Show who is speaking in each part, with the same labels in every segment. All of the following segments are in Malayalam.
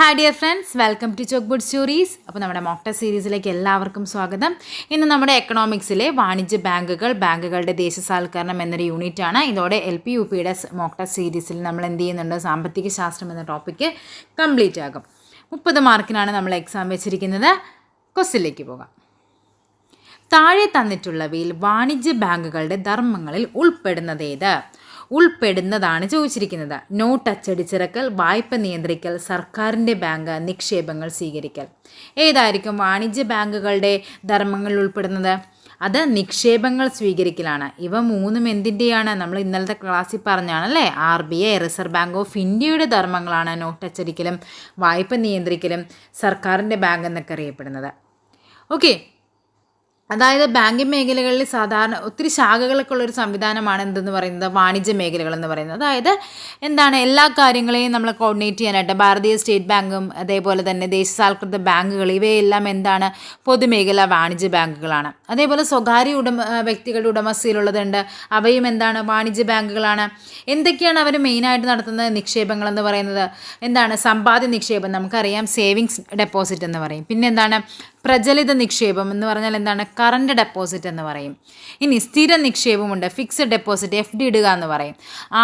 Speaker 1: Hi dear friends, welcome to chalkboard stories. അപ്പോൾ നമ്മുടെ മോക്ക് ടെസ്റ്റ് സീരീസിലേക്ക് എല്ലാവർക്കും സ്വാഗതം. ഇന്ന് നമ്മുടെ എക്കണോമിക്സിലെ വാണിജ്യ ബാങ്കുകളുടെ ദേശസാൽക്കരണം എന്നൊരു യൂണിറ്റാണ്. ഇതോടെ LP UPയുടെ മോക്ക് ടെസ്റ്റ് സീരീസിൽ നമ്മൾ എന്ത് ചെയ്യുന്നുണ്ട്, സാമ്പത്തിക ശാസ്ത്രം എന്ന ടോപ്പിക്ക് കംപ്ലീറ്റ് ആകും. 30 മാർക്കിനാണ് നമ്മൾ എക്സാം വെച്ചിരിക്കുന്നത്. ക്വസ്റ്റ്യനിലേക്ക് പോകാം. താഴെ തന്നിട്ടുള്ളവയിൽ വാണിജ്യ ബാങ്കുകളുടെ ധർമ്മങ്ങളിൽ ഉൾപ്പെടുന്നതാണ് ചോദിച്ചിരിക്കുന്നത്. നോട്ട് അച്ചടിച്ചിറക്കൽ, വായ്പ നിയന്ത്രിക്കൽ, സർക്കാരിൻ്റെ ബാങ്ക്, നിക്ഷേപങ്ങൾ സ്വീകരിക്കൽ. ഏതായിരിക്കും വാണിജ്യ ബാങ്കുകളുടെ ധർമ്മങ്ങളിൽ ഉൾപ്പെടുന്നത്? അത് നിക്ഷേപങ്ങൾ സ്വീകരിക്കലാണ്. ഇവ മൂന്നും എന്തിൻ്റെയാണ്? നമ്മൾ ഇന്നലത്തെ ക്ലാസ്സിൽ പറഞ്ഞാണല്ലേ, RBI റിസർവ് ബാങ്ക് ഓഫ് ഇന്ത്യയുടെ ധർമ്മങ്ങളാണ് നോട്ട് അച്ചടിക്കലും വായ്പ നിയന്ത്രിക്കലും സർക്കാരിൻ്റെ ബാങ്ക് എന്നൊക്കെ അറിയപ്പെടുന്നത്. ഓക്കെ, അതായത് ബാങ്കിങ് മേഖലകളിൽ സാധാരണ ഒത്തിരി ശാഖകളൊക്കെ ഉള്ളൊരു സംവിധാനമാണ് എന്തെന്ന് പറയുന്നത്, വാണിജ്യ മേഖലകൾ എന്ന് പറയുന്നത്. അതായത് എന്താണ്, എല്ലാ കാര്യങ്ങളെയും നമ്മൾ കോർഡിനേറ്റ് ചെയ്യാനായിട്ട് ഭാരതീയ സ്റ്റേറ്റ് ബാങ്കും അതേപോലെ തന്നെ ദേശസാൽകൃത ബാങ്കുകൾ, ഇവയെല്ലാം എന്താണ്, പൊതുമേഖലാ വാണിജ്യ ബാങ്കുകളാണ്. അതേപോലെ സ്വകാര്യ വ്യക്തികളുടെ ഉടമസ്ഥയിലുള്ളതുണ്ട്, അവയും എന്താണ്, വാണിജ്യ ബാങ്കുകളാണ്. എന്തൊക്കെയാണ് അവർ മെയിനായിട്ട് നടത്തുന്നത്? നിക്ഷേപങ്ങൾ എന്ന് പറയുന്നത് എന്താണ്, സമ്പാദ്യ നിക്ഷേപം, നമുക്കറിയാം സേവിങ്സ് ഡെപ്പോസിറ്റ് എന്ന് പറയും. പിന്നെ എന്താണ്, പ്രചലിത നിക്ഷേപം എന്ന് പറഞ്ഞാൽ എന്താണ്, കറണ്ട് ഡെപ്പോസിറ്റ് എന്ന് പറയും. ഇനി സ്ഥിര നിക്ഷേപമുണ്ട്, ഫിക്സഡ് ഡെപ്പോസിറ്റ്, FD ഇടുക എന്ന് പറയും.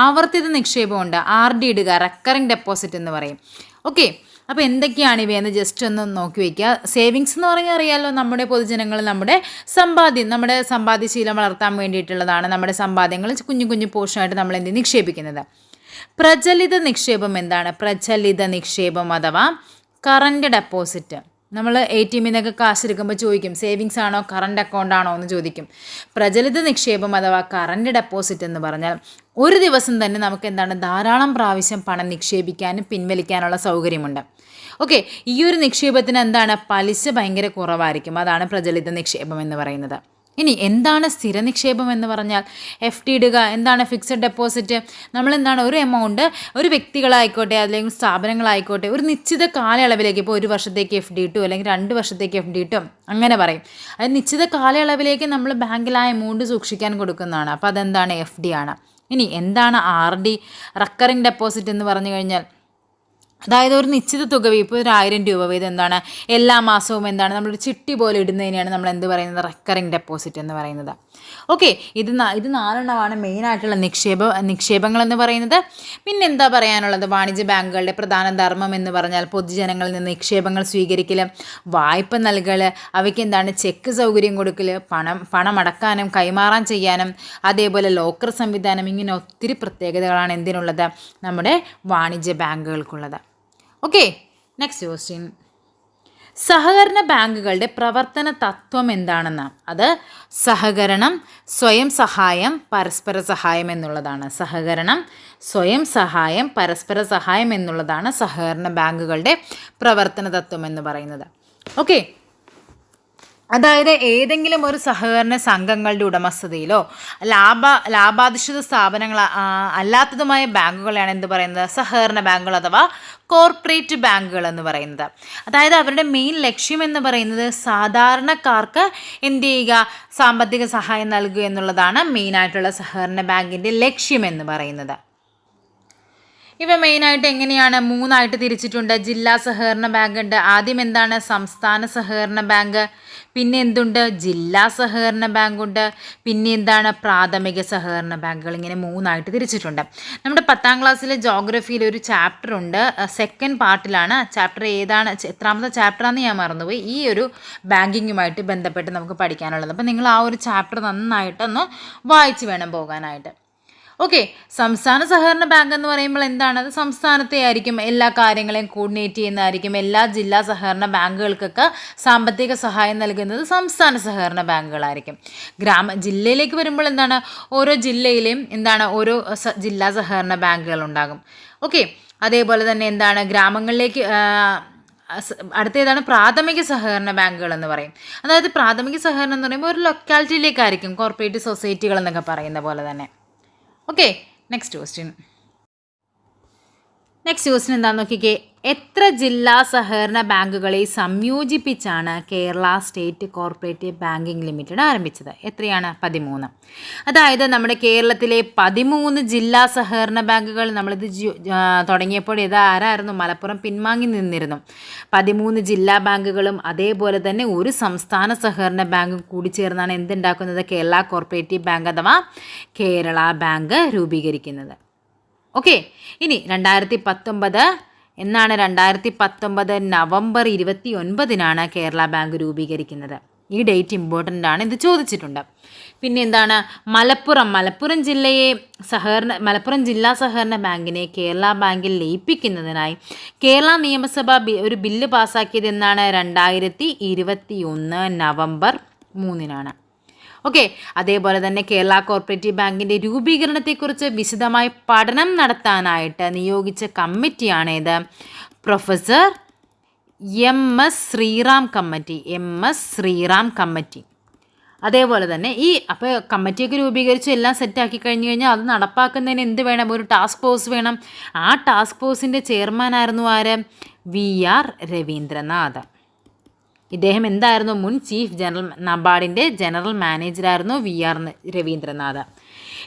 Speaker 1: ആവർത്തിത നിക്ഷേപമുണ്ട്, RD ഇടുക, റെക്കറിംഗ് ഡെപ്പോസിറ്റ് എന്ന് പറയും. ഓക്കെ, അപ്പോൾ എന്തൊക്കെയാണ് ഇവയെന്ന് ജസ്റ്റ് ഒന്ന് നോക്കി വയ്ക്കുക. സേവിങ്സ് എന്ന് പറഞ്ഞാൽ അറിയാമല്ലോ, നമ്മുടെ പൊതുജനങ്ങൾ നമ്മുടെ സമ്പാദ്യശീലം വളർത്താൻ വേണ്ടിയിട്ടുള്ളതാണ്. നമ്മുടെ സമ്പാദ്യങ്ങൾ കുഞ്ഞു കുഞ്ഞു പോർഷനായിട്ട് നമ്മൾ നിക്ഷേപിക്കുന്നത്. പ്രചലിത നിക്ഷേപം എന്താണ്? പ്രചലിത നിക്ഷേപം അഥവാ കറണ്ട് ഡെപ്പോസിറ്റ്. നമ്മൾ ATM നിന്നൊക്കെ കാശ് എടുക്കുമ്പോൾ ചോദിക്കും, സേവിങ്സ് ആണോ കറണ്ട് അക്കൗണ്ട് ആണോ എന്ന് ചോദിക്കും. പ്രചലിത നിക്ഷേപം അഥവാ കറണ്ട് ഡെപ്പോസിറ്റ് എന്ന് പറഞ്ഞാൽ ഒരു ദിവസം തന്നെ നമുക്ക് എന്താണ്, ധാരാളം പ്രാവശ്യം പണം നിക്ഷേപിക്കാനും പിൻവലിക്കാനുള്ള സൗകര്യമുണ്ട്. ഓക്കെ, ഈ ഒരു നിക്ഷേപത്തിന് എന്താണ്, പലിശ ഭയങ്കര കുറവായിരിക്കും. അതാണ് പ്രചലിത നിക്ഷേപം എന്ന് പറയുന്നത്. ഇനി എന്താണ് സ്ഥിര നിക്ഷേപം എന്ന് പറഞ്ഞാൽ? FD ഇടുക. എന്താണ് ഫിക്സഡ് ഡെപ്പോസിറ്റ്? നമ്മളെന്താണ്, ഒരു എമൗണ്ട് ഒരു വ്യക്തികളായിക്കോട്ടെ അല്ലെങ്കിൽ സ്ഥാപനങ്ങളായിക്കോട്ടെ ഒരു നിശ്ചിത കാലയളവിലേക്ക്, ഇപ്പോൾ 1 വർഷത്തേക്ക് FD ഇട്ടു അല്ലെങ്കിൽ 2 വർഷത്തേക്ക് FD ഇട്ടും അങ്ങനെ പറയും. അത് നിശ്ചിത കാലയളവിലേക്ക് നമ്മൾ ബാങ്കിൽ ആ എമൗണ്ട് സൂക്ഷിക്കാൻ കൊടുക്കുന്നതാണ്. അപ്പോൾ അതെന്താണ്, FD ആണ്. ഇനി എന്താണ് RD, റെക്കറിംഗ് ഡെപ്പോസിറ്റ് എന്ന് പറഞ്ഞു കഴിഞ്ഞാൽ, അതായത് ഒരു നിശ്ചിത തുക, ഇപ്പോൾ 1000 രൂപ വീതം എന്താണ്, എല്ലാ മാസവും എന്താണ്, നമ്മളൊരു ചിട്ടി പോലെ ഇടുന്നതിനെയാണ് നമ്മൾ എന്ത് പറയുന്നത്, റെക്കറിംഗ് ഡെപ്പോസിറ്റ് എന്ന് പറയുന്നത്. ഓക്കെ, ഇത് 4 മെയിനായിട്ടുള്ള നിക്ഷേപങ്ങൾ എന്ന് പറയുന്നത്. പിന്നെ എന്താ പറയാനുള്ളത്? വാണിജ്യ ബാങ്കുകളുടെ പ്രധാന ധർമ്മം എന്ന് പറഞ്ഞാൽ പൊതുജനങ്ങളിൽ നിന്ന് നിക്ഷേപങ്ങൾ സ്വീകരിക്കൽ, വായ്പ നൽകൽ, അവയ്ക്ക് എന്താണ്, ചെക്ക് സൗകര്യം കൊടുക്കൽ, പണം അടക്കാനും കൈമാറാൻ ചെയ്യാനും, അതേപോലെ ലോക്കർ സംവിധാനം, ഇങ്ങനെ ഒത്തിരി പ്രത്യേകതകളാണ് എന്തിനുള്ളത്, നമ്മുടെ വാണിജ്യ ബാങ്കുകൾക്കുള്ളത്. Okay, next question. സഹകരണ ബാങ്കുകളുടെ പ്രവർത്തന തത്വം എന്താണെന്ന്? അത് സഹകരണം, സ്വയം സഹായം, പരസ്പര സഹായം എന്നുള്ളതാണ്. സഹകരണം, സ്വയം സഹായം, പരസ്പര സഹായം എന്നുള്ളതാണ് സഹകരണ ബാങ്കുകളുടെ പ്രവർത്തന തത്വം എന്ന് പറയുന്നത്. ഓക്കെ, അതായത് ഏതെങ്കിലും ഒരു സഹകരണ സംഘങ്ങളുടെ ഉടമസ്ഥതയിലോ ലാഭാധിഷ്ഠിത സ്ഥാപനങ്ങൾ അല്ലാത്തതുമായ ബാങ്കുകളെയാണ് എന്ത് പറയുന്നത്, സഹകരണ ബാങ്കുകൾ അഥവാ കോർപ്പറേറ്റ് ബാങ്കുകൾ എന്ന് പറയുന്നത്. അതായത് അവരുടെ മെയിൻ ലക്ഷ്യം എന്ന് പറയുന്നത് സാധാരണക്കാർക്ക് എന്ത് ചെയ്യുക, സാമ്പത്തിക സഹായം നൽകുക എന്നുള്ളതാണ് മെയിനായിട്ടുള്ള സഹകരണ ബാങ്കിൻ്റെ ലക്ഷ്യം എന്ന് പറയുന്നത്. ഇവ മെയിനായിട്ട് എങ്ങനെയാണ്, 3 തിരിച്ചിട്ടുണ്ട്. ജില്ലാ സഹകരണ ബാങ്ക് ഉണ്ട്. ആദ്യം എന്താണ്, സംസ്ഥാന സഹകരണ ബാങ്ക്. പിന്നെ എന്തുണ്ട്, ജില്ലാ സഹകരണ ബാങ്കുണ്ട്. പിന്നെ എന്താണ്, പ്രാഥമിക സഹകരണ ബാങ്കുകൾ. ഇങ്ങനെ 3 തിരിച്ചിട്ടുണ്ട്. നമ്മുടെ 10ാം ക്ലാസ്സിലെ ജോഗ്രഫിയിൽ ഒരു ചാപ്റ്റർ ഉണ്ട്, സെക്കൻഡ് പാർട്ടിലാണ്. ചാപ്റ്റർ ഏതാണ്, എത്രാമത്തെ ചാപ്റ്ററാണെന്ന് ഞാൻ മറന്നുപോയി. ഈ ഒരു ബാങ്കിങ്ങുമായിട്ട് ബന്ധപ്പെട്ട് നമുക്ക് പഠിക്കാനുള്ളത്. അപ്പോൾ നിങ്ങൾ ആ ഒരു ചാപ്റ്റർ നന്നായിട്ടൊന്ന് വായിച്ച് വേണം പോകാനായിട്ട്. ഓക്കെ, സംസ്ഥാന സഹകരണ ബാങ്ക് എന്ന് പറയുമ്പോൾ എന്താണ്, അത് സംസ്ഥാനത്തെ ആയിരിക്കും എല്ലാ കാര്യങ്ങളെയും കോർഡിനേറ്റ് ചെയ്യുന്നതായിരിക്കും. എല്ലാ ജില്ലാ സഹകരണ ബാങ്കുകൾക്കൊക്കെ സാമ്പത്തിക സഹായം നൽകുന്നത് സംസ്ഥാന സഹകരണ ബാങ്കുകളായിരിക്കും. ജില്ലയിലേക്ക് വരുമ്പോൾ എന്താണ്, ഓരോ ജില്ലയിലെയും എന്താണ്, ഓരോ ജില്ലാ സഹകരണ ബാങ്കുകൾ ഉണ്ടാകും. ഓക്കെ, അതേപോലെ തന്നെ എന്താണ്, ഗ്രാമങ്ങളിലേക്ക് അടുത്തേതാണ് പ്രാഥമിക സഹകരണ ബാങ്കുകൾ എന്ന് പറയും. അതായത് പ്രാഥമിക സഹകരണം എന്ന് പറയുമ്പോൾ ഒരു ലൊക്കാലിറ്റിയിലേക്കായിരിക്കും, കോർപ്പറേറ്റീവ് സൊസൈറ്റികൾ എന്നൊക്കെ പറയുന്ന പോലെ തന്നെ. Okay, next question. Next question എന്താണെന്ന് നോക്കിക്കേ. എത്ര ജില്ലാ സഹകരണ ബാങ്കുകളെ സംയോജിപ്പിച്ചാണ് Kerala state cooperative banking limited ആരംഭിച്ചത്? എത്രയാണ്? 13. അതായത് നമ്മുടെ കേരളത്തിലെ 13 ജില്ലാ സഹകരണ ബാങ്കുകൾ നമ്മളിത് തുടങ്ങിയപ്പോൾ ഇത് ആരായിരുന്നു? മലപ്പുറം പിൻവാങ്ങി നിന്നിരുന്നു. 13 ജില്ലാ ബാങ്കുകളും അതേപോലെ തന്നെ ഒരു സംസ്ഥാന സഹകരണ ബാങ്കും കൂടി ചേർന്നാണ് എന്തുണ്ടാക്കുന്നത്? കേരള കോർപ്പറേറ്റീവ് ബാങ്ക് അഥവാ കേരള ബാങ്ക് രൂപീകരിക്കുന്നത്. ഓക്കെ, ഇനി 2019 എന്നാണ്? 2019 നവംബർ 29 കേരള ബാങ്ക് രൂപീകരിക്കുന്നത്. ഈ ഡേറ്റ് ഇമ്പോർട്ടൻ്റ് ആണ്, ഇത് ചോദിച്ചിട്ടുണ്ട്. പിന്നെ എന്താണ്? മലപ്പുറം ജില്ലാ സഹകരണ ബാങ്കിനെ കേരള ബാങ്കിൽ ലയിപ്പിക്കുന്നതിനായി കേരള നിയമസഭ ഒരു ബില്ല് പാസ്സാക്കിയത് എന്നാണ്? 2021 നവംബർ 3. ഓക്കെ, അതേപോലെ തന്നെ കേരള കോർപ്പറേറ്റീവ് ബാങ്കിൻ്റെ രൂപീകരണത്തെക്കുറിച്ച് വിശദമായി പഠനം നടത്താനായിട്ട് നിയോഗിച്ച കമ്മിറ്റിയാണ് ഇത്? Professor MS Sriram committee. അതേപോലെ തന്നെ അപ്പോൾ കമ്മിറ്റിയൊക്കെ രൂപീകരിച്ച് എല്ലാം സെറ്റാക്കി കഴിഞ്ഞ് കഴിഞ്ഞാൽ അത് നടപ്പാക്കുന്നതിന് എന്ത് വേണം? ഒരു ടാസ്ക് ഫോഴ്സ് വേണം. ആ ടാസ്ക് ഫോഴ്സിൻ്റെ ചെയർമാനായിരുന്നു ആര്? VR രവീന്ദ്രനാഥ്. ഇദ്ദേഹം എന്തായിരുന്നു? മുൻ ചീഫ് ജനറൽ നബാർഡിൻ്റെ ജനറൽ മാനേജറായിരുന്നു VR രവീന്ദ്രനാഥ്.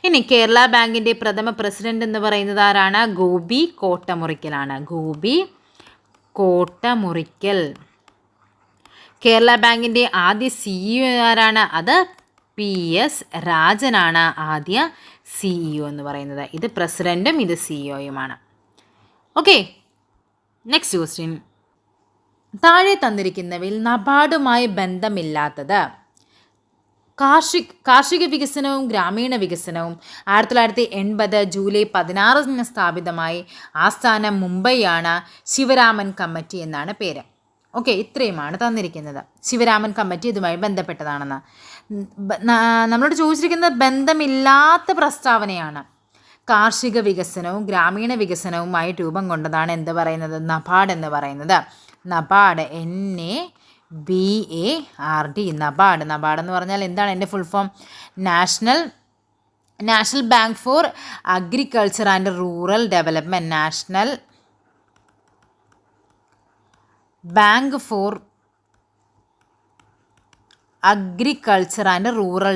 Speaker 1: ഇനി കേരള ബാങ്കിൻ്റെ പ്രഥമ പ്രസിഡന്റ് എന്ന് പറയുന്നത് ആരാണ്? ഗോപി കോട്ടമുറിക്കലാണ്. ഗോപി കോട്ടമുറിക്കൽ. കേരള ബാങ്കിൻ്റെ ആദ്യ CEO ആരാണ്? അത് PS രാജനാണ് ആദ്യ CEO എന്ന് പറയുന്നത്. ഇത് പ്രസിഡൻറ്റും ഇത് CEOയുമാണ്. Okay, next question. താഴെ തന്നിരിക്കുന്നവയിൽ നബാർഡുമായി ബന്ധമില്ലാത്തത്? കാർഷിക വികസനവും ഗ്രാമീണ വികസനവും 1980 ജൂലൈ 16 സ്ഥാപിതമായി. ആസ്ഥാനം മുംബൈയാണ്. ശിവരാമൻ കമ്മിറ്റി എന്നാണ് പേര്. ഓക്കെ, ഇത്രയുമാണ് തന്നിരിക്കുന്നത്. ശിവരാമൻ കമ്മിറ്റി ഇതുമായി ബന്ധപ്പെട്ടതാണെന്ന്. നമ്മളോട് ചോദിച്ചിരിക്കുന്നത് ബന്ധമില്ലാത്ത പ്രസ്താവനയാണ്. കാർഷിക വികസനവും ഗ്രാമീണ വികസനവുമായി രൂപം കൊണ്ടതാണ് എന്ത് പറയുന്നത്? നബാർഡ് എന്ന് പറയുന്നത്. NABARD NABARD. നബാർഡ് എന്ന് പറഞ്ഞാൽ എന്താണ്? എൻ്റെ full form national bank for agriculture and rural development. National bank for agriculture and rural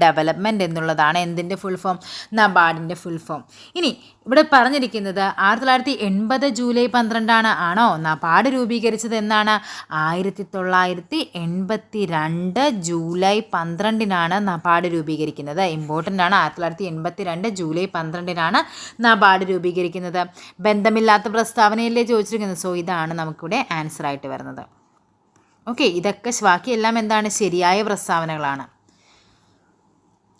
Speaker 1: development എന്നുള്ളതാണ് എന്തിൻ്റെ ഫുൾ ഫോം? നബാർഡിൻ്റെ ഫുൾ ഫോം. ഇനി ഇവിടെ പറഞ്ഞിരിക്കുന്നത് 1980 ജൂലൈ 12 ആണോ? നബാർഡ് രൂപീകരിച്ചത് എന്നാണ്? 1982 ജൂലൈ 12 നബാർഡ് രൂപീകരിക്കുന്നത്. ഇമ്പോർട്ടൻ്റ് ആണ്. 1982 ജൂലൈ 12 നബാർഡ് രൂപീകരിക്കുന്നത്. ബന്ധമില്ലാത്ത പ്രസ്താവനയല്ലേ ചോദിച്ചിരിക്കുന്നത്. സോ ഇതാണ് നമുക്കിവിടെ ആൻസർ ആയിട്ട് വരുന്നത്. ഓക്കെ, ഇതൊക്കെ ബാക്കിയെല്ലാം എന്താണ്? ശരിയായ പ്രസ്താവനകളാണ്.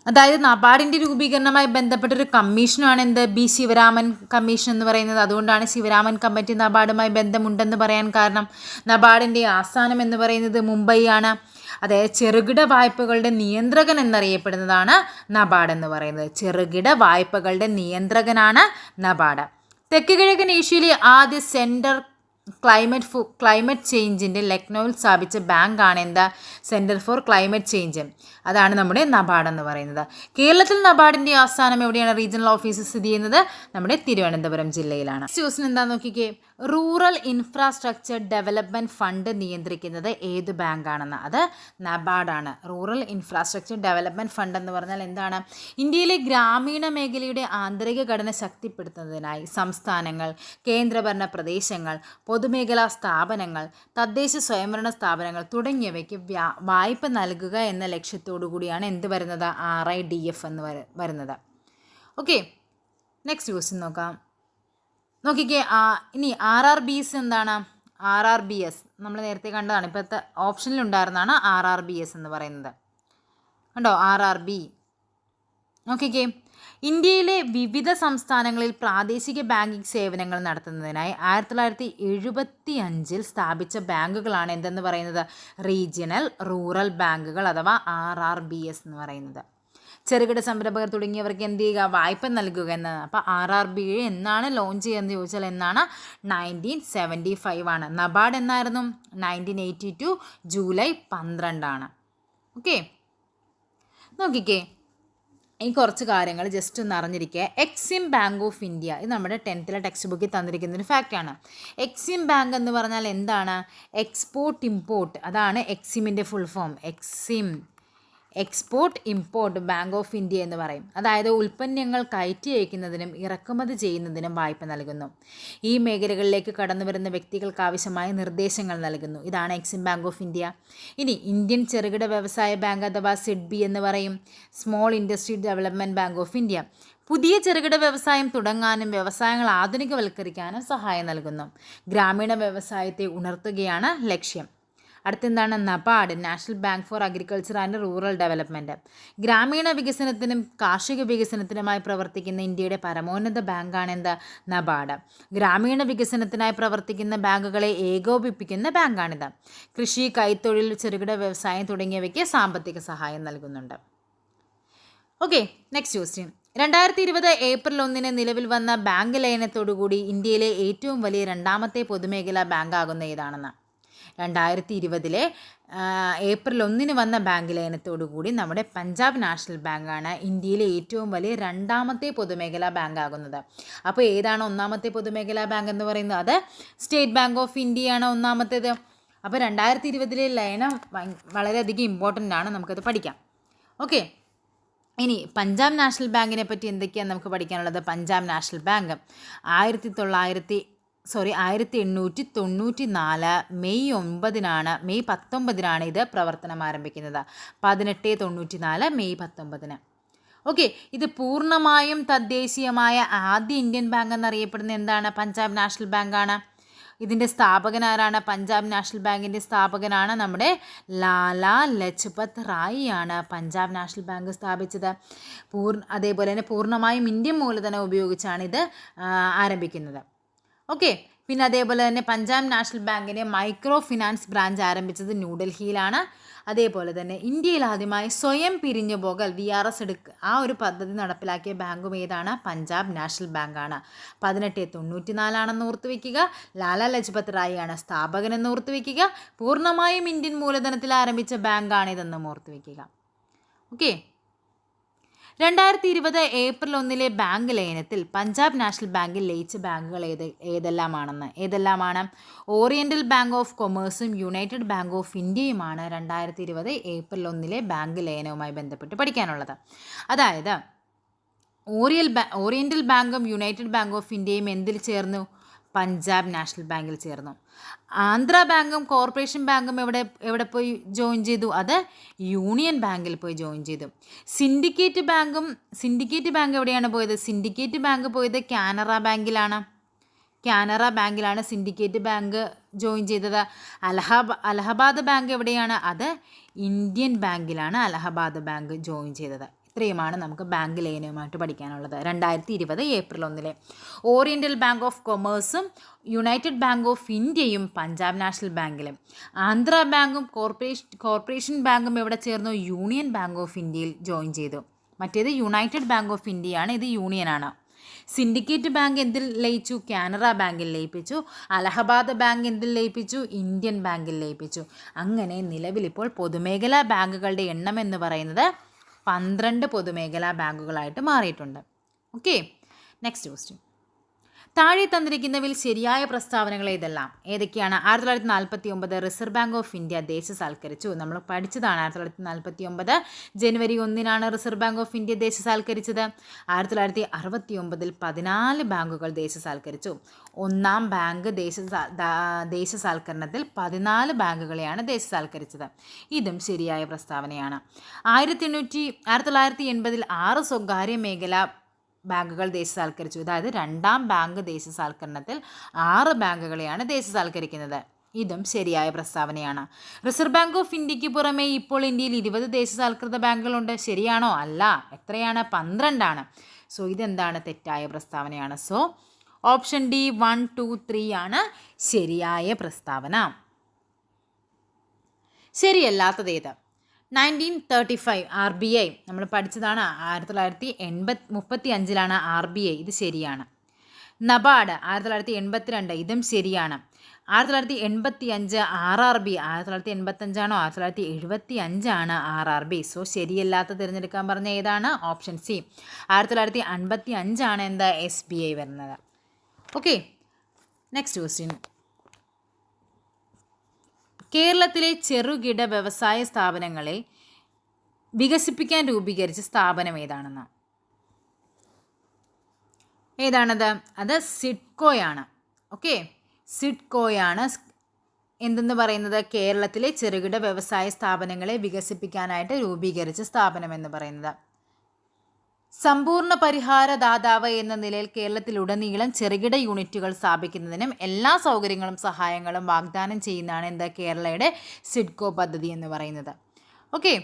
Speaker 1: അതായത് നബാർഡിൻ്റെ രൂപീകരണവുമായി ബന്ധപ്പെട്ടൊരു കമ്മീഷനാണ് എന്ത്? B. ശിവരാമൻ കമ്മീഷൻ എന്ന് പറയുന്നത്. അതുകൊണ്ടാണ് ശിവരാമൻ കമ്മിറ്റി നബാർഡുമായി ബന്ധമുണ്ടെന്ന് പറയാൻ കാരണം. നബാർഡിൻ്റെ ആസ്ഥാനം എന്ന് പറയുന്നത് മുംബൈ ആണ്. അതായത് ചെറുകിട വായ്പകളുടെ നിയന്ത്രകൻ എന്നറിയപ്പെടുന്നതാണ് നബാർഡ് എന്ന് പറയുന്നത്. ചെറുകിട വായ്പകളുടെ നിയന്ത്രകനാണ് നബാർഡ്. തെക്ക് കിഴക്കൻ ഏഷ്യയിലെ ആദ്യ സെൻറ്റർ ക്ലൈമറ്റ് ചേഞ്ചിൻ്റെ ലക്നൌവിൽ സ്ഥാപിച്ച ബാങ്കാണ് എന്താ? Centre for climate change. അതാണ് നമ്മുടെ നബാർഡ് എന്ന് പറയുന്നത്. കേരളത്തിൽ നബാർഡിൻ്റെ ആസ്ഥാനം എവിടെയാണ്? റീജിയണൽ ഓഫീസ് സ്ഥിതി ചെയ്യുന്നത് നമ്മുടെ തിരുവനന്തപുരം ജില്ലയിലാണ്. ക്വസ്റ്റ്യൻ എന്താണെന്ന് നോക്കിക്കേ. റൂറൽ ഇൻഫ്രാസ്ട്രക്ചർ ഡെവലപ്മെൻറ്റ് ഫണ്ട് നിയന്ത്രിക്കുന്നത് ഏത് ബാങ്കാണെന്ന്? അത് നബാർഡാണ്. റൂറൽ ഇൻഫ്രാസ്ട്രക്ചർ ഡെവലപ്മെൻറ്റ് ഫണ്ട് എന്ന് പറഞ്ഞാൽ എന്താണ്? ഇന്ത്യയിലെ ഗ്രാമീണ മേഖലയുടെ ആന്തരിക ഘടന ശക്തിപ്പെടുത്തുന്നതിനായി സംസ്ഥാനങ്ങൾ, കേന്ദ്രഭരണ പ്രദേശങ്ങൾ, പൊതുമേഖലാ സ്ഥാപനങ്ങൾ, തദ്ദേശ സ്വയംഭരണ സ്ഥാപനങ്ങൾ തുടങ്ങിയവയ്ക്ക് വായ്പ നൽകുക എന്ന ലക്ഷ്യത്തോടു കൂടിയാണ് എന്ത് വരുന്നത്? RIDF എന്ന് വരുന്നത്. ഓക്കെ, നെക്സ്റ്റ് ക്വസ്റ്റ്യൻ നോക്കാം. നോക്കിക്കേ. ഇനി RRBS എന്താണ്? RRBS നമ്മൾ നേരത്തെ കണ്ടതാണ്. ഇപ്പോഴത്തെ ഓപ്ഷനിലുണ്ടായിരുന്നതാണ് RRBS എന്ന് പറയുന്നത്. കണ്ടോ? RRB. നോക്കിക്കേ. ഇന്ത്യയിലെ വിവിധ സംസ്ഥാനങ്ങളിൽ പ്രാദേശിക ബാങ്കിംഗ് സേവനങ്ങൾ നടത്തുന്നതിനായി 1975 സ്ഥാപിച്ച ബാങ്കുകളാണ് എന്തെന്ന് പറയുന്നത്? റീജിയണൽ റൂറൽ ബാങ്കുകൾ അഥവാ RRBS എന്ന് പറയുന്നത്. ചെറുകിട സംരംഭകർ തുടങ്ങിയവർക്ക് എന്ത് ചെയ്യുക? വായ്പ നൽകുക എന്നതാണ്. അപ്പോൾ RRBA എന്നാണ് ലോഞ്ച് ചെയ്യുന്നത് ചോദിച്ചാൽ എന്നാണ്? 1975 ആണ്. നബാർഡ് എന്നായിരുന്നു? 1982 ജൂലൈ 12 ആണ്. ഓക്കെ, നോക്കിക്കേ. ഈ കുറച്ച് കാര്യങ്ങൾ ജസ്റ്റ് ഒന്ന് അറിഞ്ഞിരിക്കുക. എക്സിം ബാങ്ക് ഓഫ് ഇന്ത്യ, ഇത് നമ്മുടെ 10th ടെക്സ്റ്റ് ബുക്കിൽ തന്നിരിക്കുന്ന ഒരു ഫാക്റ്റാണ്. എക്സിം ബാങ്ക് എന്ന് പറഞ്ഞാൽ എന്താണ്? എക്സ്പോർട്ട് ഇമ്പോർട്ട്, അതാണ് എക്സിമിൻ്റെ full form. Export import bank of India എന്ന് പറയും. അതായത് ഉൽപ്പന്നങ്ങൾ കയറ്റി അയക്കുന്നതിനും ഇറക്കുമതി ചെയ്യുന്നതിനും വായ്പ നൽകുന്നു. ഈ മേഖലകളിലേക്ക് കടന്നു വരുന്ന വ്യക്തികൾക്ക് ആവശ്യമായ നിർദ്ദേശങ്ങൾ നൽകുന്നു. ഇതാണ് എക്സിം ബാങ്ക് ഓഫ് ഇന്ത്യ. ഇനി ഇന്ത്യൻ ചെറുകിട വ്യവസായ ബാങ്ക് അഥവാ സിഡ്ബി എന്ന് പറയും. Small industry development bank of India പുതിയ ചെറുകിട വ്യവസായം തുടങ്ങാനും വ്യവസായങ്ങൾ ആധുനികവൽക്കരിക്കാനും സഹായം നൽകുന്നു. ഗ്രാമീണ വ്യവസായത്തെ ഉണർത്തുകയാണ് ലക്ഷ്യം. അടുത്തെന്താണ്? NABARD, national bank for agriculture and rural development. ഗ്രാമീണ വികസനത്തിനും കാർഷിക വികസനത്തിനുമായി പ്രവർത്തിക്കുന്ന ഇന്ത്യയുടെ പരമോന്നത ബാങ്കാണ് എന്താ? നബാർഡ്. ഗ്രാമീണ വികസനത്തിനായി പ്രവർത്തിക്കുന്ന ബാങ്കുകളെ ഏകോപിപ്പിക്കുന്ന ബാങ്കാണിത്. കൃഷി, കൈത്തൊഴിൽ, ചെറുകിട വ്യവസായം തുടങ്ങിയവയ്ക്ക് സാമ്പത്തിക സഹായം നൽകുന്നുണ്ട്. Okay, next question. 2020 ഏപ്രിൽ 1 നിലവിൽ വന്ന ബാങ്ക് ലയനത്തോടുകൂടി ഇന്ത്യയിലെ ഏറ്റവും വലിയ രണ്ടാമത്തെ പൊതുമേഖലാ ബാങ്കാകുന്ന ഏതാണെന്ന്. 2020 ഏപ്രിൽ 1 വന്ന ബാങ്ക് ലയനത്തോടുകൂടി നമ്മുടെ പഞ്ചാബ് നാഷണൽ ബാങ്കാണ് ഇന്ത്യയിലെ ഏറ്റവും വലിയ രണ്ടാമത്തെ പൊതുമേഖലാ ബാങ്ക് ആകുന്നത്. അപ്പോൾ ഏതാണ് ഒന്നാമത്തെ പൊതുമേഖലാ ബാങ്ക് എന്ന് പറയുന്നത്? അത് സ്റ്റേറ്റ് ബാങ്ക് ഓഫ് ഇന്ത്യയാണ് ഒന്നാമത്തേത്. അപ്പോൾ 2020 ലയനം വളരെയധികം ഇമ്പോർട്ടൻ്റ് ആണ്, നമുക്കത് പഠിക്കാം. ഓക്കെ, ഇനി പഞ്ചാബ് നാഷണൽ ബാങ്കിനെ പറ്റി എന്തൊക്കെയാണ് നമുക്ക് പഠിക്കാനുള്ളത്? പഞ്ചാബ് നാഷണൽ ബാങ്ക് 1894 മെയ് 19 ഇത് പ്രവർത്തനം ആരംഭിക്കുന്നത്. 1894 മെയ് 19. ഓക്കെ, ഇത് പൂർണ്ണമായും തദ്ദേശീയമായ ആദ്യ ഇന്ത്യൻ ബാങ്ക് എന്നറിയപ്പെടുന്ന എന്താണ്? പഞ്ചാബ് നാഷണൽ ബാങ്കാണ്. ഇതിൻ്റെ സ്ഥാപകൻ ആരാണ്? പഞ്ചാബ് നാഷണൽ ബാങ്കിൻ്റെ സ്ഥാപകനാണ് നമ്മുടെ ലാലാ ലജ്പത് റായി ആണ് പഞ്ചാബ് നാഷണൽ ബാങ്ക് സ്ഥാപിച്ചത്. അതേപോലെ തന്നെ പൂർണ്ണമായും ഇന്ത്യൻ മൂലധനം ഉപയോഗിച്ചാണ് ഇത് ആരംഭിക്കുന്നത്. ഓക്കെ, പിന്നെ അതേപോലെ തന്നെ പഞ്ചാബ് നാഷണൽ ബാങ്കിൻ്റെ മൈക്രോ ഫിനാൻസ് ബ്രാഞ്ച് ആരംഭിച്ചത് ന്യൂഡൽഹിയിലാണ്. അതേപോലെ തന്നെ ഇന്ത്യയിൽ ആദ്യമായി സ്വയം പിരിഞ്ഞു പോകൽ VRS ആ ഒരു പദ്ധതി നടപ്പിലാക്കിയ ബാങ്കും ഏതാണ്? പഞ്ചാബ് നാഷണൽ ബാങ്കാണ്. 1894 ഓർത്ത് വയ്ക്കുക. ലാലാ ലജ്പത് റായി ആണ് സ്ഥാപകനെന്ന് ഓർത്ത് വയ്ക്കുക. പൂർണ്ണമായും ഇന്ത്യൻ മൂലധനത്തിൽ ആരംഭിച്ച ബാങ്കാണിതെന്നും ഓർത്ത് വയ്ക്കുക. ഓക്കെ, 2020 ഏപ്രിൽ 1 ബാങ്ക് ലയനത്തിൽ പഞ്ചാബ് നാഷണൽ ബാങ്കിൽ ലയിച്ച ബാങ്കുകൾ ഏതെല്ലാമാണ്? ഓറിയൻ്റൽ ബാങ്ക് ഓഫ് കൊമേഴ്സും യുണൈറ്റഡ് ബാങ്ക് ഓഫ് ഇന്ത്യയുമാണ് 2020 ഏപ്രിൽ 1 ബാങ്ക് ലയനവുമായി ബന്ധപ്പെട്ട് പഠിക്കാനുള്ളത്. അതായത് ഓറിയൻ്റൽ ബാങ്കും യുണൈറ്റഡ് ബാങ്ക് ഓഫ് ഇന്ത്യയും എന്തിൽ ചേർന്നു? പഞ്ചാബ് നാഷണൽ ബാങ്കിൽ ചേർന്നു. ആന്ധ്ര ബാങ്കും കോർപ്പറേഷൻ ബാങ്കും എവിടെ പോയി ജോയിൻ ചെയ്തു? അത് യൂണിയൻ ബാങ്കിൽ പോയി ജോയിൻ ചെയ്തു. സിൻഡിക്കേറ്റ് ബാങ്ക് എവിടെയാണ് പോയത്? സിൻഡിക്കേറ്റ് ബാങ്ക് പോയത് കാനറ ബാങ്കിലാണ് സിൻഡിക്കേറ്റ് ബാങ്ക് ജോയിൻ ചെയ്തത്. അലഹബാദ് ബാങ്ക് എവിടെയാണ്? അത് ഇന്ത്യൻ ബാങ്കിലാണ് അലഹബാദ് ബാങ്ക് ജോയിൻ ചെയ്തത്. ഇത്രയുമാണ് നമുക്ക് ബാങ്ക് ലയനവുമായിട്ട് പഠിക്കാനുള്ളത്. 2020 ഏപ്രിൽ 1 ഓറിയൻ്റൽ ബാങ്ക് ഓഫ് കൊമേഴ്സും യുണൈറ്റഡ് ബാങ്ക് ഓഫ് ഇന്ത്യയും പഞ്ചാബ് നാഷണൽ ബാങ്കിലും. ആന്ധ്ര ബാങ്കും കോർപ്പറേഷൻ ബാങ്കും എവിടെ ചേർന്നു? യൂണിയൻ ബാങ്ക് ഓഫ് ഇന്ത്യയിൽ ജോയിൻ ചെയ്തു. മറ്റേത് യുണൈറ്റഡ് ബാങ്ക് ഓഫ് ഇന്ത്യയാണ്, ഇത് യൂണിയനാണ്. സിൻഡിക്കേറ്റ് ബാങ്ക് എന്തിൽ ലയിച്ചു? കാനറ ബാങ്കിൽ ലയിപ്പിച്ചു. അലഹബാദ് ബാങ്ക് എന്തിൽ ലയിപ്പിച്ചു? ഇന്ത്യൻ ബാങ്കിൽ ലയിപ്പിച്ചു. അങ്ങനെ നിലവിലിപ്പോൾ പൊതുമേഖലാ ബാങ്കുകളുടെ എണ്ണം എന്ന് പറയുന്നത് 12 പൊതുമേഖലാ ബാങ്കുകളായിട്ട് മാറിയിട്ടുണ്ട്. Okay, next question. താഴെ തന്നിരിക്കുന്നവയിൽ ശരിയായ പ്രസ്താവനകൾ ഏതൊക്കെയാണ്? 1949 റിസർവ് ബാങ്ക് ഓഫ് ഇന്ത്യ ദേശസാൽക്കരിച്ചു. നമ്മൾ പഠിച്ചതാണ്. 1949 ജനുവരി 1 റിസർവ് ബാങ്ക് ഓഫ് ഇന്ത്യ ദേശസാൽക്കരിച്ചത്. 1969 14 ബാങ്കുകൾ ദേശസാൽക്കരിച്ചു. ഒന്നാം ബാങ്ക് ദേശസാൽക്കരണത്തിൽ 14 ബാങ്കുകളെയാണ് ദേശസാൽക്കരിച്ചത്. ഇതും ശരിയായ പ്രസ്താവനയാണ്. 1980 6 സ്വകാര്യ മേഖലാ ബാങ്കുകൾ ദേശസാൽക്കരിച്ചു. അതായത് രണ്ടാം ബാങ്ക് ദേശസാൽക്കരണത്തിൽ 6 ബാങ്കുകളെയാണ് ദേശസാൽക്കരിക്കുന്നത്. ഇതും ശരിയായ പ്രസ്താവനയാണ്. റിസർവ് ബാങ്ക് ഓഫ് ഇന്ത്യക്ക് പുറമെ ഇപ്പോൾ ഇന്ത്യയിൽ 20 ദേശസാൽകൃത ബാങ്കുകളുണ്ട്. ശരിയാണോ? അല്ല. എത്രയാണ്? 12 ആണ്. സോ ഇതെന്താണ്? തെറ്റായ പ്രസ്താവനയാണ്. സോ ഓപ്ഷൻ ഡി 1, 2, 3 ആണ് ശരിയായ പ്രസ്താവന. ശരിയല്ലാത്തത് ഏത്? 1935 RBI നമ്മൾ പഠിച്ചതാണ്. 1935 RBI ഇത് ശരിയാണ്. നബാർഡ് 1982, ഇതും ശരിയാണ്. 1985 RRB, 1985 1975 RRB. സോ ശരിയല്ലാത്ത തിരഞ്ഞെടുക്കാൻ പറഞ്ഞ ഏതാണ്? Option C. 1955 എന്താ SBI വരുന്നത്. Okay, next question. കേരളത്തിലെ ചെറുകിട വ്യവസായ സ്ഥാപനങ്ങളെ വികസിപ്പിക്കാൻ രൂപീകരിച്ച സ്ഥാപനം ഏതാണെന്ന്? ഏതാണത്? അത് സിഡ്കോയാണ്. ഓക്കെ, സിഡ്കോയാണ് എന്തെന്ന് പറയുന്നത്? കേരളത്തിലെ ചെറുകിട വ്യവസായ സ്ഥാപനങ്ങളെ വികസിപ്പിക്കാനായിട്ട് രൂപീകരിച്ച സ്ഥാപനം എന്ന് പറയുന്നത്. സമ്പൂർണ്ണ പരിഹാര ദാതാവ് എന്ന നിലയിൽ കേരളത്തിലുടനീളം ചെറുകിട യൂണിറ്റുകൾ സ്ഥാപിക്കുന്നതിനും എല്ലാ സൗകര്യങ്ങളും സഹായങ്ങളും വാഗ്ദാനം ചെയ്യുന്നതാണ് എന്താ കേരളയുടെ സിഡ്കോ പദ്ധതി എന്ന് പറയുന്നത്. ഓക്കെ,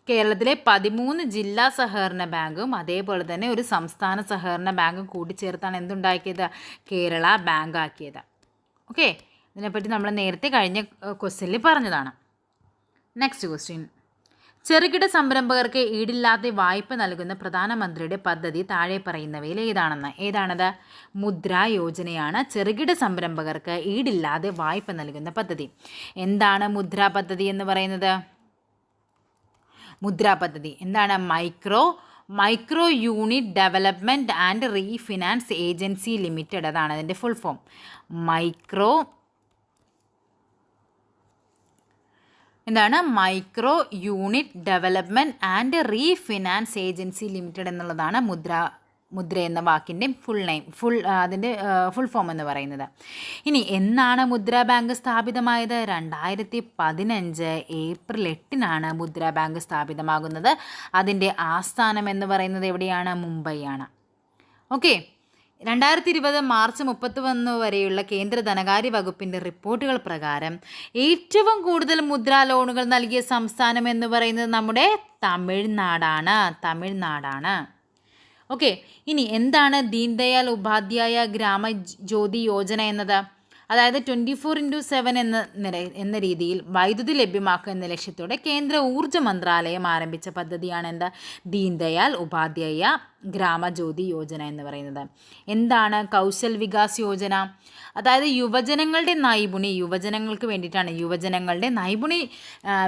Speaker 1: കേരളത്തിലെ 13 ജില്ലാ സഹകരണ ബാങ്കും അതേപോലെ തന്നെ ഒരു സംസ്ഥാന സഹകരണ ബാങ്കും കൂടിച്ചേർത്താണ് എന്തുണ്ടാക്കിയത്? കേരള ബാങ്ക് ആക്കിയത്. ഓക്കെ, ഇതിനെപ്പറ്റി നമ്മൾ നേരത്തെ കഴിഞ്ഞ ക്വസ്റ്റ്യനിൽ പറഞ്ഞതാണ്. Next question. ചെറുകിട സംരംഭകർക്ക് ഈടില്ലാതെ വായ്പ നൽകുന്ന പ്രധാനമന്ത്രിയുടെ പദ്ധതി താഴെ പറയുന്നവയിൽ ഏതാണെന്ന്? ഏതാണത്? മുദ്രാ യോജനയാണ് ചെറുകിട സംരംഭകർക്ക് ഈടില്ലാതെ വായ്പ നൽകുന്ന പദ്ധതി. എന്താണ് മുദ്രാ പദ്ധതി എന്ന് പറയുന്നത്? മുദ്രാ പദ്ധതി എന്താണ്? Micro unit development and refinance agency limited, അതാണ് അതിൻ്റെ full form. Micro unit development and refinance agency limited എന്നുള്ളതാണ് മുദ്ര എന്ന വാക്കിൻ്റെ അതിൻ്റെ ഫുൾ ഫോം എന്ന് പറയുന്നത്. ഇനി എന്നാണ് മുദ്രാ ബാങ്ക് സ്ഥാപിതമായത്? 2015 ഏപ്രിൽ 8 മുദ്രാ ബാങ്ക് സ്ഥാപിതമാകുന്നത്. അതിൻ്റെ ആസ്ഥാനം എന്ന് പറയുന്നത് എവിടെയാണ്? മുംബൈയാണ്. ഓക്കെ, 2020 മാർച്ച് 31 വരെയുള്ള കേന്ദ്ര ധനകാര്യ വകുപ്പിൻ്റെ റിപ്പോർട്ടുകൾ പ്രകാരം ഏറ്റവും കൂടുതൽ മുദ്രാ ലോണുകൾ നൽകിയ സംസ്ഥാനം എന്ന് പറയുന്നത് നമ്മുടെ തമിഴ്നാടാണ്. ഓക്കെ, ഇനി എന്താണ് ദീൻദയാൽ ഉപാധ്യായ ഗ്രാമജ്യോതി യോജന എന്നത്? അതായത് 24x7 എന്ന രീതിയിൽ വൈദ്യുതി ലഭ്യമാക്കുക എന്ന ലക്ഷ്യത്തോടെ കേന്ദ്ര ഊർജ്ജ മന്ത്രാലയം ആരംഭിച്ച പദ്ധതിയാണ് എന്താ? ദീൻദയാൽ ഉപാധ്യായ ഗ്രാമജ്യോതി യോജന എന്ന് പറയുന്നത്. എന്താണ് കൗശൽ വികാസ് യോജന? അതായത് യുവജനങ്ങൾക്ക് വേണ്ടിയിട്ടാണ്. യുവജനങ്ങളുടെ നൈപുണി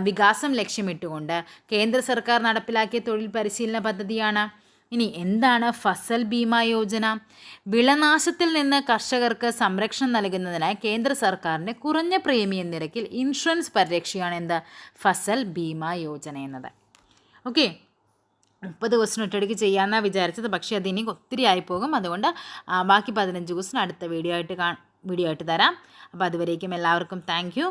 Speaker 1: വികാസം ലക്ഷ്യമിട്ടുകൊണ്ട് കേന്ദ്ര സർക്കാർ നടപ്പിലാക്കിയ തൊഴിൽ പരിശീലന പദ്ധതിയാണ്. ഇനി എന്താണ് ഫസൽ ബീമ യോജന? വിളനാശത്തിൽ നിന്ന് കർഷകർക്ക് സംരക്ഷണം നൽകുന്നതിനായി കേന്ദ്ര സർക്കാരിൻ്റെ കുറഞ്ഞ പ്രീമിയം നിരക്കിൽ ഇൻഷുറൻസ് പരിരക്ഷയാണ് എന്താ? ഫസൽ ബീമ യോജന എന്നത്. ഓക്കെ, 30 ക്വസ്റ്റ്യൻ ഒറ്റയടിക്ക് ചെയ്യാമെന്നാണ് വിചാരിച്ചത്. പക്ഷേ അതിനി ഒത്തിരി ആയിപ്പോകും. അതുകൊണ്ട് ബാക്കി 15 ക്വസ്റ്റ്യൻ അടുത്ത വീഡിയോ ആയിട്ട് തരാം. അപ്പോൾ അതുവരേക്കും എല്ലാവർക്കും താങ്ക് യു.